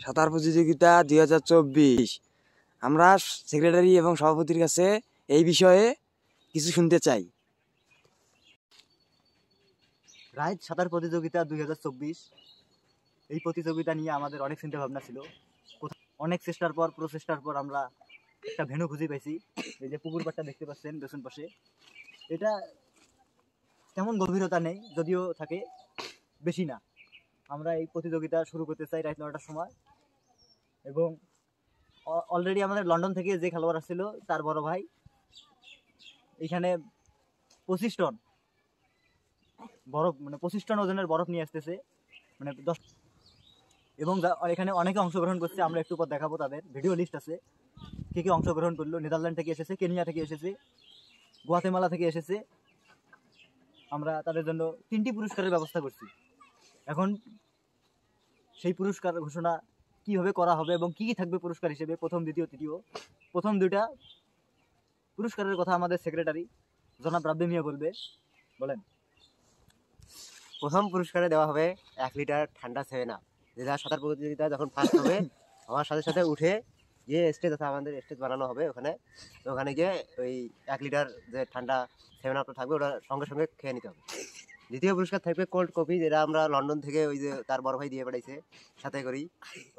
সাঁতার প্রতিযোগিতা 2024। আমরা সেক্রেটারি এবং সভাপতির কাছে এই বিষয়ে কিছু শুনতে চাই। রাইড সাঁতার প্রতিযোগিতা 2024 এই প্রতিযোগিতা নিয়ে আমাদের অনেক চিন্তা ভাবনা ছিল। অনেক প্রচেষ্টার পর আমরা একটা ভেন্যু খুঁজে পাইছি। এই যে পুকুর পাড়টা দেখতে পাচ্ছেন পেছন পাশে, এটা তেমন গভীরতা নেই, যদিও থাকে বেশি না। আমরা এই প্রতিযোগিতা শুরু করতে চাই রাত 9টার সময়, এবং অলরেডি আমাদের লন্ডন থেকে যে খেলোয়াড় আসছিল তার বড় ভাই এখানে 25 টন বরফ, মানে 25 টন ওজনের বরফ নিয়ে আসতেছে, মানে 10, এবং এখানে অনেকে অংশগ্রহণ করছে। আমরা একটু পর দেখাবো তাদের ভিডিও লিস্ট আছে, কে কে অংশগ্রহণ করলো। নেদারল্যান্ড থেকে এসেছে, কেনিয়া থেকে এসেছে, গুয়াতেমালা থেকে এসেছে। আমরা তাদের জন্য 3টি পুরস্কারের ব্যবস্থা করছি। এখন সেই পুরস্কার ঘোষণা কিভাবে করা হবে এবং কি কি থাকবে পুরস্কার হিসেবে, প্রথম, দ্বিতীয়, তৃতীয়, প্রথম 2টা পুরস্কারের কথা আমাদের সেক্রেটারি জনাব রাব্বি মিয়া বলবে। বলেন। প্রথম পুরস্কারে দেওয়া হবে 1 লিটার ঠান্ডা 7 আপ, যেটা সাঁতার প্রতিযোগিতা যখন ফার্স্ট হবে আমার সাথে সাথে উঠে যে স্টেজ আছে, আমাদের স্টেজ বানানো হবে ওখানে গিয়ে ওই 1 লিটার যে ঠান্ডা 7 আপটা থাকবে ওটা সঙ্গে সঙ্গে খেয়ে নিতে হবে। দ্বিতীয় পুরস্কার থাকবে কোল্ড কফি, যেটা আমরা লন্ডন থেকে ওই যে তার বড় ভাই দিয়ে পাঠাইছে সাথে করি,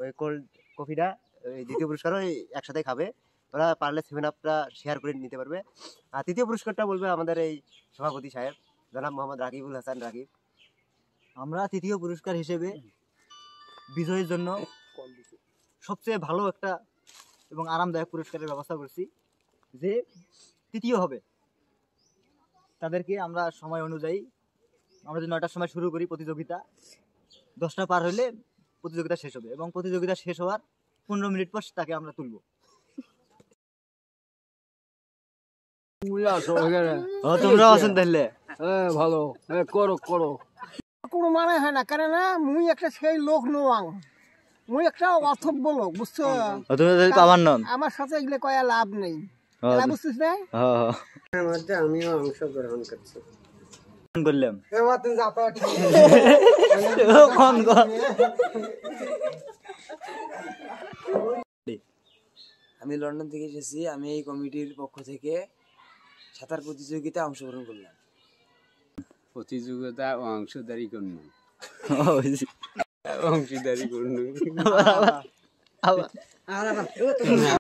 ওই কোল্ড কফিটা ওই দ্বিতীয় পুরস্কার ওই একসাথে খাবে। ওরা পারলে 7 আপটা শেয়ার করে নিতে পারবে। আর তৃতীয় পুরস্কারটা বলবে আমাদের এই সভাপতি সাহেব জনাব মোহাম্মদ রাকিবুল হাসান রাকিব। আমরা তৃতীয় পুরস্কার হিসেবে বিজয়ের জন্য সবচেয়ে ভালো একটা এবং আরামদায়ক পুরস্কারের ব্যবস্থা করছি। যে তৃতীয় হবে তাদেরকে আমরা সময় অনুযায়ী, আমরা যদি 9টার সময় শুরু করি প্রতিযোগিতা, 10টা পার হলে প্রতিযোগিতা শেষ হবে, এবং প্রতিযোগিতা শেষ হওয়ার 15 মিনিট পর তাকে আমরা তুলব। তোমরা আছেন তাহলে? ভালো, করো করো। কোনো মানে হয় না, কেন না মুই একটা সেই লোক নোয়াং, মুই একটা অথব্য লোক, বুঝছো? আমার সাথে এগুলো কয়া লাভ নেই, বুঝছিস না? আমিও অংশগ্রহণ করছি। বললাম আমি লন্ডন থেকে এসেছি। আমি এই কমিটির পক্ষ থেকে সাঁতার প্রতিযোগিতায় অংশগ্রহণ করলাম। প্রতিযোগিতা অংশদারি করুন।